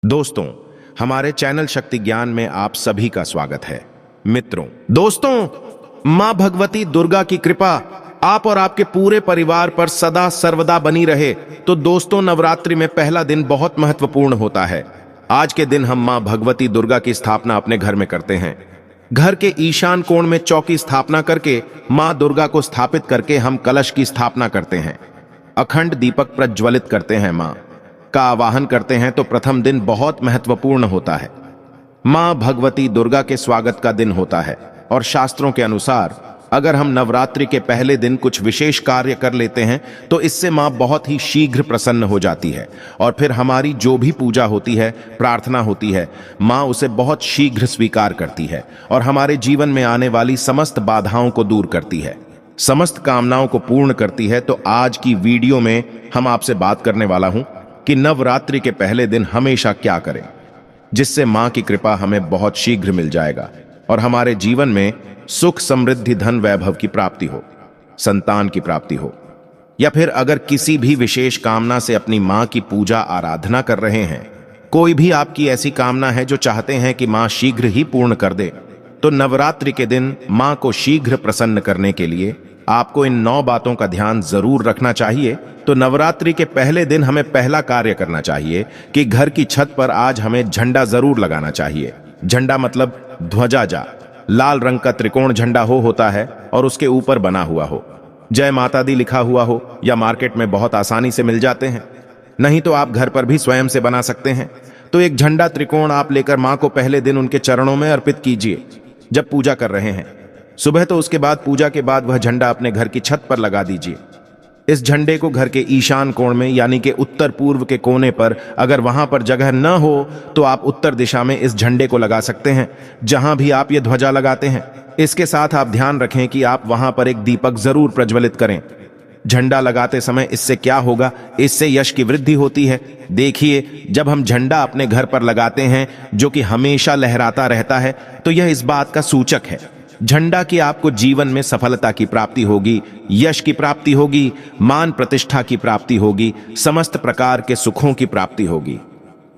दोस्तों, हमारे चैनल शक्ति ज्ञान में आप सभी का स्वागत है। दोस्तों, मां भगवती दुर्गा की कृपा आप और आपके पूरे परिवार पर सदा सर्वदा बनी रहे। तो दोस्तों, नवरात्रि में पहला दिन बहुत महत्वपूर्ण होता है। आज के दिन हम मां भगवती दुर्गा की स्थापना अपने घर में करते हैं। घर के ईशान कोण में चौकी स्थापना करके मां दुर्गा को स्थापित करके हम कलश की स्थापना करते हैं। अखंड दीपक प्रज्वलित करते हैं, मां का आवाहन करते हैं। तो प्रथम दिन बहुत महत्वपूर्ण होता है। मां भगवती दुर्गा के स्वागत का दिन होता है और शास्त्रों के अनुसार अगर हम नवरात्रि के पहले दिन कुछ विशेष कार्य कर लेते हैं तो इससे मां बहुत ही शीघ्र प्रसन्न हो जाती है और फिर हमारी जो भी पूजा होती है, प्रार्थना होती है, मां उसे बहुत शीघ्र स्वीकार करती है और हमारे जीवन में आने वाली समस्त बाधाओं को दूर करती है, समस्त कामनाओं को पूर्ण करती है। तो आज की वीडियो में हम आपसे बात करने वाला हूं कि नवरात्रि के पहले दिन हमेशा क्या करें जिससे मां की कृपा हमें बहुत शीघ्र मिल जाएगा और हमारे जीवन में सुख, समृद्धि, धन, वैभव की प्राप्ति हो, संतान की प्राप्ति हो। या फिर अगर किसी भी विशेष कामना से अपनी मां की पूजा आराधना कर रहे हैं, कोई भी आपकी ऐसी कामना है जो चाहते हैं कि मां शीघ्र ही पूर्ण कर दे, तो नवरात्रि के दिन मां को शीघ्र प्रसन्न करने के लिए आपको इन 9 बातों का ध्यान जरूर रखना चाहिए। तो नवरात्रि के पहले दिन हमें पहला कार्य करना चाहिए कि घर की छत पर आज हमें झंडा जरूर लगाना चाहिए। झंडा मतलब ध्वजा, लाल रंग का त्रिकोण झंडा होता है और उसके ऊपर बना हुआ हो, जय माता दी लिखा हुआ हो, या मार्केट में बहुत आसानी से मिल जाते हैं। नहीं तो आप घर पर भी स्वयं से बना सकते हैं। तो एक झंडा त्रिकोण आप लेकर मां को पहले दिन उनके चरणों में अर्पित कीजिए जब पूजा कर रहे हैं सुबह। तो उसके बाद पूजा के बाद वह झंडा अपने घर की छत पर लगा दीजिए। इस झंडे को घर के ईशान कोण में यानी कि उत्तर पूर्व के कोने पर, अगर वहां पर जगह न हो तो आप उत्तर दिशा में इस झंडे को लगा सकते हैं, जहां भी आप ये ध्वजा लगाते हैं। इसके साथ आप ध्यान रखें कि आप वहां पर एक दीपक जरूर प्रज्वलित करें। झंडा लगाते समय इससे क्या होगा, इससे यश की वृद्धि होती है। देखिए, जब हम झंडा अपने घर पर लगाते हैं जो कि हमेशा लहराता रहता है, तो यह इस बात का सूचक है झंडा की आपको जीवन में सफलता की प्राप्ति होगी, यश की प्राप्ति होगी, मान प्रतिष्ठा की प्राप्ति होगी, समस्त प्रकार के सुखों की प्राप्ति होगी।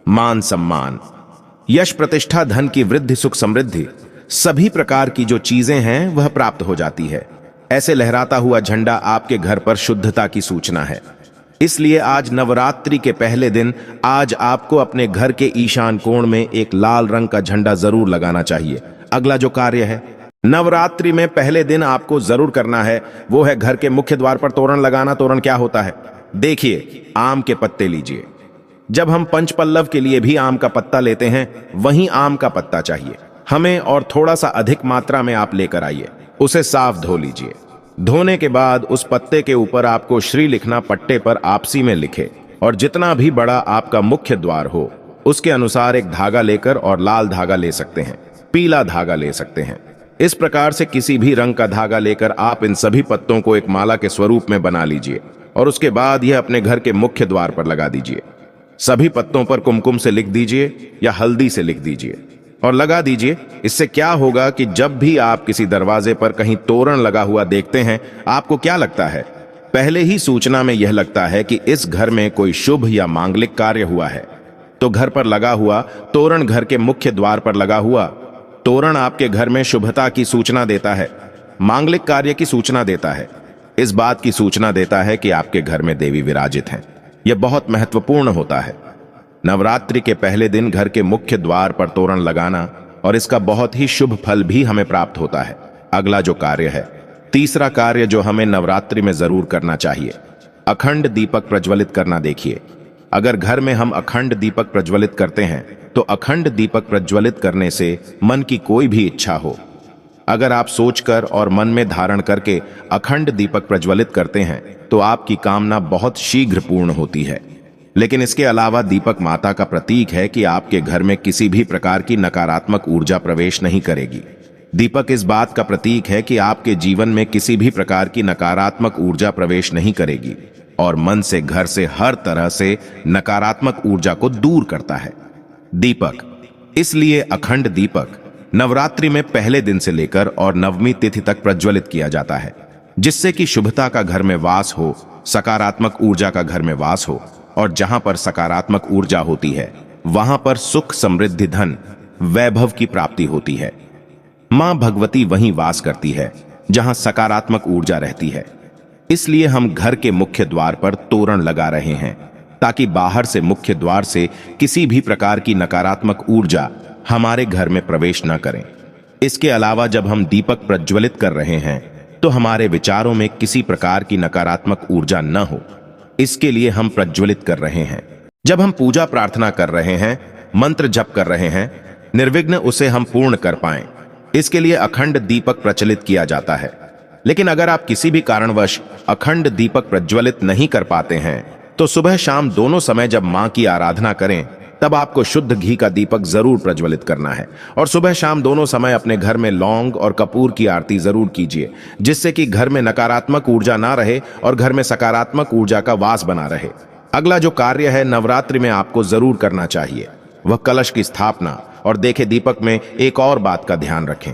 मान सम्मान, यश, प्रतिष्ठा, धन की वृद्धि, सुख, समृद्धि, सभी प्रकार की जो चीजें हैं वह प्राप्त हो जाती है। ऐसे लहराता हुआ झंडा आपके घर पर शुद्धता की सूचना है। इसलिए आज नवरात्रि के पहले दिन आज आपको अपने घर के ईशान कोण में एक लाल रंग का झंडा जरूर लगाना चाहिए। अगला जो कार्य है नवरात्रि में पहले दिन आपको जरूर करना है, वो है घर के मुख्य द्वार पर तोरण लगाना। तोरण क्या होता है? देखिए, आम के पत्ते लीजिए। जब हम पंचपल्लव के लिए भी आम का पत्ता लेते हैं, वहीं आम का पत्ता चाहिए हमें और थोड़ा सा अधिक मात्रा में आप लेकर आइए। उसे साफ धो लीजिए। धोने के बाद उस पत्ते के ऊपर आपको श्री लिखना पट्टे पर आपसी में लिखे और जितना भी बड़ा आपका मुख्य द्वार हो उसके अनुसार एक धागा लेकर, और लाल धागा ले सकते हैं, पीला धागा ले सकते हैं, इस प्रकार से किसी भी रंग का धागा लेकर आप इन सभी पत्तों को एक माला के स्वरूप में बना लीजिए और उसके बाद यह अपने घर के मुख्य द्वार पर लगा दीजिए। सभी पत्तों पर कुमकुम से लिख दीजिए या हल्दी से लिख दीजिए और लगा दीजिए। इससे क्या होगा कि जब भी आप किसी दरवाजे पर कहीं तोरण लगा हुआ देखते हैं, आपको क्या लगता है? पहले ही सूचना में यह लगता है कि इस घर में कोई शुभ या मांगलिक कार्य हुआ है। तो घर पर लगा हुआ तोरण, घर के मुख्य द्वार पर लगा हुआ तोरण आपके घर में शुभता की सूचना देता है, मांगलिक कार्य की सूचना देता है, इस बात की सूचना देता है कि आपके घर में देवी विराजित हैं। यह बहुत महत्वपूर्ण होता है। नवरात्रि के पहले दिन घर के मुख्य द्वार पर तोरण लगाना और इसका बहुत ही शुभ फल भी हमें प्राप्त होता है। अगला जो कार्य है, तीसरा कार्य जो हमें नवरात्रि में जरूर करना चाहिए, अखंड दीपक प्रज्वलित करना। देखिए, अगर घर में हम अखंड दीपक प्रज्वलित करते हैं तो अखंड दीपक प्रज्वलित करने से मन की कोई भी इच्छा हो, अगर आप सोचकर और मन में धारण करके अखंड दीपक प्रज्वलित करते हैं तो आपकी कामना बहुत शीघ्र पूर्ण होती है। लेकिन इसके अलावा दीपक माता का प्रतीक है कि आपके घर में किसी भी प्रकार की नकारात्मक ऊर्जा प्रवेश नहीं करेगी। दीपक इस बात का प्रतीक है कि आपके जीवन में किसी भी प्रकार की नकारात्मक ऊर्जा प्रवेश नहीं करेगी और मन से, घर से, हर तरह से नकारात्मक ऊर्जा को दूर करता है दीपक। इसलिए अखंड दीपक नवरात्रि में पहले दिन से लेकर और नवमी तिथि तक प्रज्वलित किया जाता है, जिससे कि शुभता का घर में वास हो, सकारात्मक ऊर्जा का घर में वास हो, और जहां पर सकारात्मक ऊर्जा होती है वहां पर सुख, समृद्धि, धन, वैभव की प्राप्ति होती है। मां भगवती वहीं वास करती है जहां सकारात्मक ऊर्जा रहती है। इसलिए हम घर के मुख्य द्वार पर तोरण लगा रहे हैं ताकि बाहर से मुख्य द्वार से किसी भी प्रकार की नकारात्मक ऊर्जा हमारे घर में प्रवेश न करें। इसके अलावा जब हम दीपक प्रज्वलित कर रहे हैं तो हमारे विचारों में किसी प्रकार की नकारात्मक ऊर्जा न हो, इसके लिए हम प्रज्वलित कर रहे हैं। जब हम पूजा प्रार्थना कर रहे हैं, मंत्र जप कर रहे हैं, निर्विघ्न उसे हम पूर्ण कर पाएं, इसके लिए अखंड दीपक प्रचलित किया जाता है। लेकिन अगर आप किसी भी कारणवश अखंड दीपक प्रज्वलित नहीं कर पाते हैं तो सुबह शाम दोनों समय जब मां की आराधना करें तब आपको शुद्ध घी का दीपक जरूर प्रज्वलित करना है। और सुबह शाम दोनों समय अपने घर में लौंग और कपूर की आरती जरूर कीजिए, जिससे कि घर में नकारात्मक ऊर्जा ना रहे और घर में सकारात्मक ऊर्जा का वास बना रहे। अगला जो कार्य है नवरात्रि में आपको जरूर करना चाहिए वह कलश की स्थापना। और देखे दीपक में एक और बात का ध्यान रखें,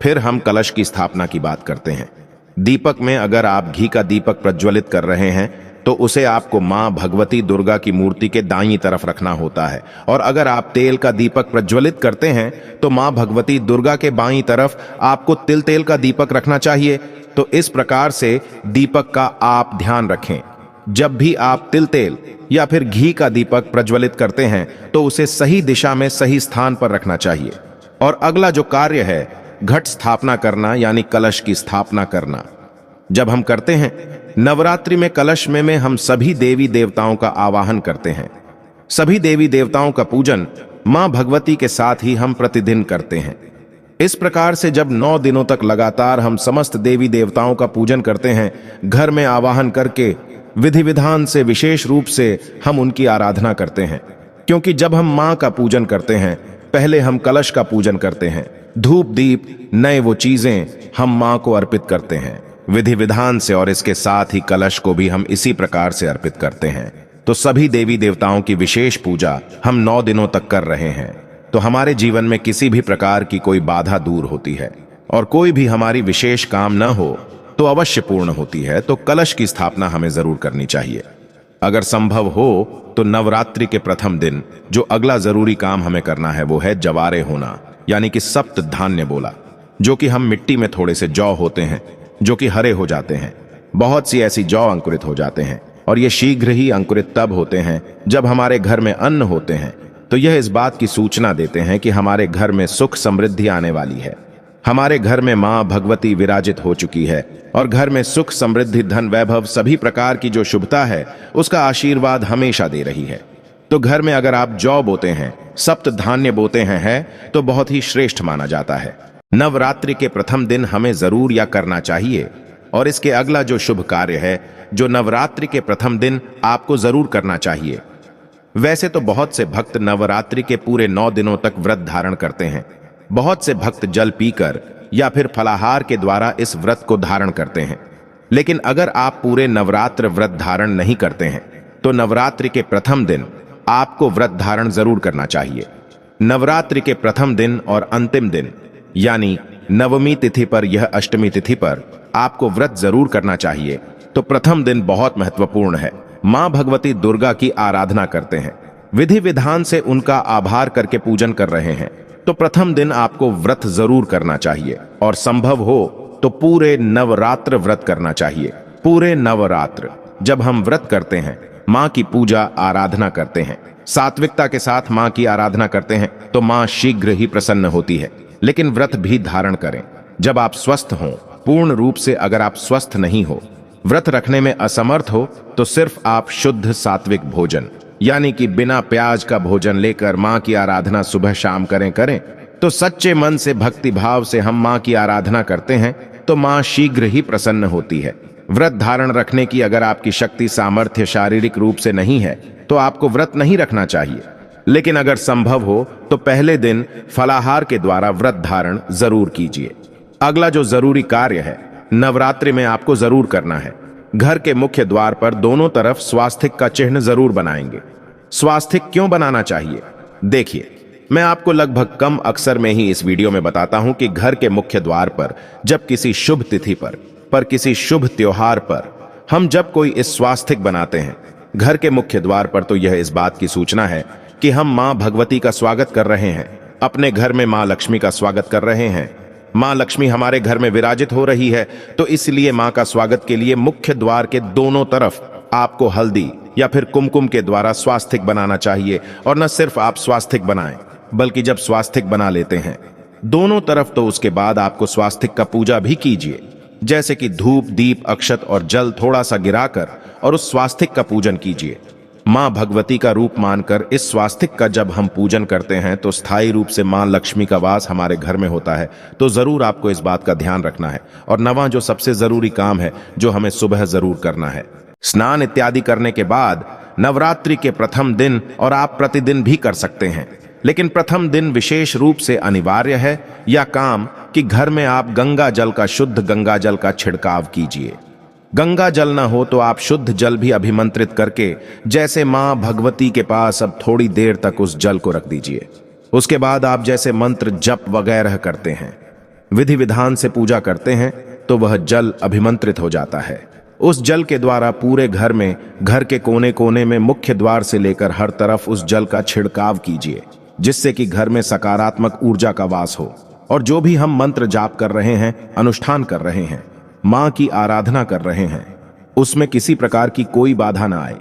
फिर हम कलश की स्थापना की बात करते हैं। दीपक में अगर आप घी का दीपक प्रज्वलित कर रहे हैं तो उसे आपको मां भगवती दुर्गा की मूर्ति के दाईं तरफ रखना होता है। और अगर आप तेल का दीपक प्रज्वलित करते हैं तो मां भगवती दुर्गा के बाईं तरफ आपको तिल तेल का दीपक रखना चाहिए। तो इस प्रकार से दीपक का आप ध्यान रखें। जब भी आप तिल तेल या फिर घी का दीपक प्रज्वलित करते हैं तो उसे सही दिशा में सही स्थान पर रखना चाहिए। और अगला जो कार्य है घट स्थापना करना, यानी कलश की स्थापना करना, जब हम करते हैं नवरात्रि में कलश में हम सभी देवी देवताओं का आवाहन करते हैं। सभी देवी देवताओं का पूजन मां भगवती के साथ ही हम प्रतिदिन करते हैं। इस प्रकार से जब 9 दिनों तक लगातार हम समस्त देवी देवताओं का पूजन करते हैं, घर में आवाहन करके विधि विधान से विशेष रूप से हम उनकी आराधना करते हैं। क्योंकि जब हम मां का पूजन करते हैं पहले हम कलश का पूजन करते हैं। धूप दीप नए वो चीजें हम मां को अर्पित करते हैं विधि विधान से, और इसके साथ ही कलश को भी हम इसी प्रकार से अर्पित करते हैं। तो सभी देवी देवताओं की विशेष पूजा हम 9 दिनों तक कर रहे हैं। तो हमारे जीवन में किसी भी प्रकार की कोई बाधा दूर होती है और कोई भी हमारी विशेष काम न हो तो अवश्य पूर्ण होती है। तो कलश की स्थापना हमें जरूर करनी चाहिए। अगर संभव हो तो नवरात्रि के प्रथम दिन जो अगला जरूरी काम हमें करना है वो है जवारे होना, यानी कि सप्त धान्य बोला, जो कि हम मिट्टी में थोड़े से जौ होते हैं जो कि हरे हो जाते हैं। बहुत सी ऐसी जौ अंकुरित हो जाते हैं और ये शीघ्र ही अंकुरित तब होते हैं जब हमारे घर में अन्न होते हैं। तो यह इस बात की सूचना देते हैं कि हमारे घर में सुख समृद्धि आने वाली है। हमारे घर में मां भगवती विराजित हो चुकी है और घर में सुख समृद्धि धन वैभव सभी प्रकार की जो शुभता है उसका आशीर्वाद हमेशा दे रही है। तो घर में अगर आप जौ बोते हैं, सप्त धान्य बोते हैं तो बहुत ही श्रेष्ठ माना जाता है। नवरात्रि के प्रथम दिन हमें जरूर या करना चाहिए। और इसके अगला जो शुभ कार्य है जो नवरात्रि के प्रथम दिन आपको जरूर करना चाहिए। वैसे तो बहुत से भक्त नवरात्रि के पूरे 9 दिनों तक व्रत धारण करते हैं। बहुत से भक्त जल पीकर या फिर फलाहार के द्वारा इस व्रत को धारण करते हैं। लेकिन अगर आप पूरे नवरात्र व्रत धारण नहीं करते हैं तो नवरात्रि के प्रथम दिन आपको व्रत धारण जरूर करना चाहिए। नवरात्रि के प्रथम दिन और अंतिम दिन यानी नवमी तिथि पर यह अष्टमी तिथि पर आपको व्रत जरूर करना चाहिए। तो प्रथम दिन बहुत महत्वपूर्ण है। मां भगवती दुर्गा की आराधना करते हैं, विधि विधान से उनका आभार करके पूजन कर रहे हैं। तो प्रथम दिन आपको व्रत जरूर करना चाहिए और संभव हो तो पूरे नवरात्र व्रत करना चाहिए। पूरे नवरात्र जब हम व्रत करते हैं, मां की पूजा आराधना करते हैं, सात्विकता के साथ मां की आराधना करते हैं तो मां शीघ्र ही प्रसन्न होती है। लेकिन व्रत भी धारण करें जब आप स्वस्थ हों। पूर्ण रूप से अगर आप स्वस्थ नहीं हो, व्रत रखने में असमर्थ हो, तो सिर्फ आप शुद्ध सात्विक भोजन यानी कि बिना प्याज का भोजन लेकर मां की आराधना सुबह शाम करें। तो सच्चे मन से भक्ति भाव से हम मां की आराधना करते हैं तो मां शीघ्र ही प्रसन्न होती है। व्रत धारण रखने की अगर आपकी शक्ति सामर्थ्य शारीरिक रूप से नहीं है तो आपको व्रत नहीं रखना चाहिए। लेकिन अगर संभव हो तो पहले दिन फलाहार के द्वारा व्रत धारण जरूर कीजिए। अगला जो जरूरी कार्य है नवरात्रि में आपको जरूर करना है, घर के मुख्य द्वार पर दोनों तरफ स्वास्तिक का चिन्ह जरूर बनाएंगे। स्वास्तिक क्यों बनाना चाहिए? देखिए, मैं आपको लगभग कम अक्सर में ही इस वीडियो में बताता हूं कि घर के मुख्य द्वार पर जब किसी शुभ तिथि पर किसी शुभ त्योहार पर हम जब कोई इस स्वास्तिक बनाते हैं घर के मुख्य द्वार पर, तो यह इस बात की सूचना है कि हम माँ भगवती का स्वागत कर रहे हैं, अपने घर में माँ लक्ष्मी का स्वागत कर रहे हैं। माँ लक्ष्मी हमारे घर में विराजित हो रही है, तो इसलिए माँ का स्वागत के लिए मुख्य द्वार के दोनों तरफ आपको हल्दी या फिर कुमकुम के द्वारा स्वास्तिक बनाना चाहिए। और न सिर्फ आप स्वास्तिक बनाएं, बल्कि जब स्वास्तिक बना लेते हैं दोनों तरफ, तो उसके बाद आपको स्वास्तिक का पूजा भी कीजिए, जैसे कि धूप, दीप, अक्षत और जल थोड़ा सा गिराकर और उस स्वास्तिक का पूजन कीजिए। माँ भगवती का रूप मानकर इस स्वास्तिक का जब हम पूजन करते हैं तो स्थायी रूप से माँ लक्ष्मी का वास हमारे घर में होता है। तो जरूर आपको इस बात का ध्यान रखना है। और नवा जो सबसे जरूरी काम है, जो हमें सुबह जरूर करना है, स्नान इत्यादि करने के बाद नवरात्रि के प्रथम दिन, और आप प्रतिदिन भी कर सकते हैं, लेकिन प्रथम दिन विशेष रूप से अनिवार्य है यह काम कि घर में आप गंगा जल का, शुद्ध गंगा जल का छिड़काव कीजिए। गंगा जल न हो तो आप शुद्ध जल भी अभिमंत्रित करके, जैसे मां भगवती के पास अब थोड़ी देर तक उस जल को रख दीजिए। उसके बाद आप जैसे मंत्र जप वगैरह करते हैं, विधि विधान से पूजा करते हैं, तो वह जल अभिमंत्रित हो जाता है। उस जल के द्वारा पूरे घर में, घर के कोने कोने में, मुख्य द्वार से लेकर हर तरफ उस जल का छिड़काव कीजिए, जिससे कि घर में सकारात्मक ऊर्जा का वास हो। और जो भी हम मंत्र जाप कर रहे हैं, अनुष्ठान कर रहे हैं, मां की आराधना कर रहे हैं, उसमें किसी प्रकार की कोई बाधा ना आए।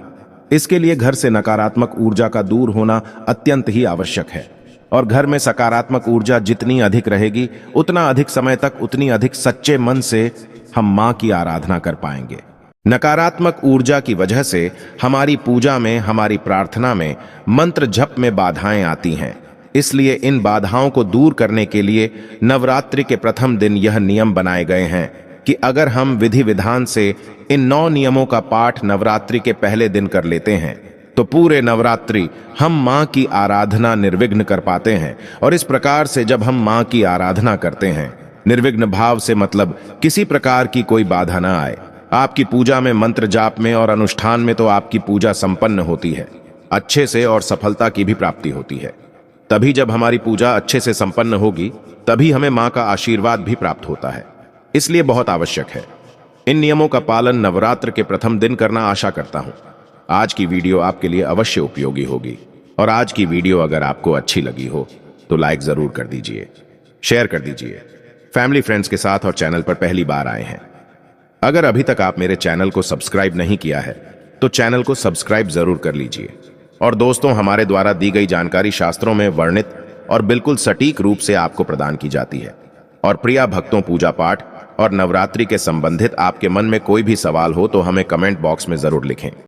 इसके लिए घर से नकारात्मक ऊर्जा का दूर होना अत्यंत ही आवश्यक है। और घर में सकारात्मक ऊर्जा जितनी अधिक रहेगी, उतना अधिक समय तक, उतनी अधिक सच्चे मन से हम मां की आराधना कर पाएंगे। नकारात्मक ऊर्जा की वजह से हमारी पूजा में, हमारी प्रार्थना में, मंत्र जप में बाधाएं आती हैं। इसलिए इन बाधाओं को दूर करने के लिए नवरात्रि के प्रथम दिन यह नियम बनाए गए हैं कि अगर हम विधि विधान से इन 9 नियमों का पाठ नवरात्रि के पहले दिन कर लेते हैं, तो पूरे नवरात्रि हम मां की आराधना निर्विघ्न कर पाते हैं। और इस प्रकार से जब हम मां की आराधना करते हैं निर्विघ्न भाव से, मतलब किसी प्रकार की कोई बाधा ना आए, आपकी पूजा में, मंत्र जाप में और अनुष्ठान में, तो आपकी पूजा संपन्न होती है अच्छे से और सफलता की भी प्राप्ति होती है। तभी जब हमारी पूजा अच्छे से संपन्न होगी, तभी हमें मां का आशीर्वाद भी प्राप्त होता है। इसलिए बहुत आवश्यक है इन नियमों का पालन नवरात्र के प्रथम दिन करना। आशा करता हूं आज की वीडियो आपके लिए अवश्य उपयोगी होगी। और आज की वीडियो अगर आपको अच्छी लगी हो तो लाइक जरूर कर दीजिए, शेयर कर दीजिए फैमिली फ्रेंड्स के साथ, और चैनल पर पहली बार आए हैं, अगर अभी तक आप मेरे चैनल को सब्सक्राइब नहीं किया है तो चैनल को सब्सक्राइब जरूर कर लीजिए। और दोस्तों, हमारे द्वारा दी गई जानकारी शास्त्रों में वर्णित और बिल्कुल सटीक रूप से आपको प्रदान की जाती है। और प्रिय भक्तों, पूजा पाठ और नवरात्रि के संबंधित आपके मन में कोई भी सवाल हो तो हमें कमेंट बॉक्स में जरूर लिखें।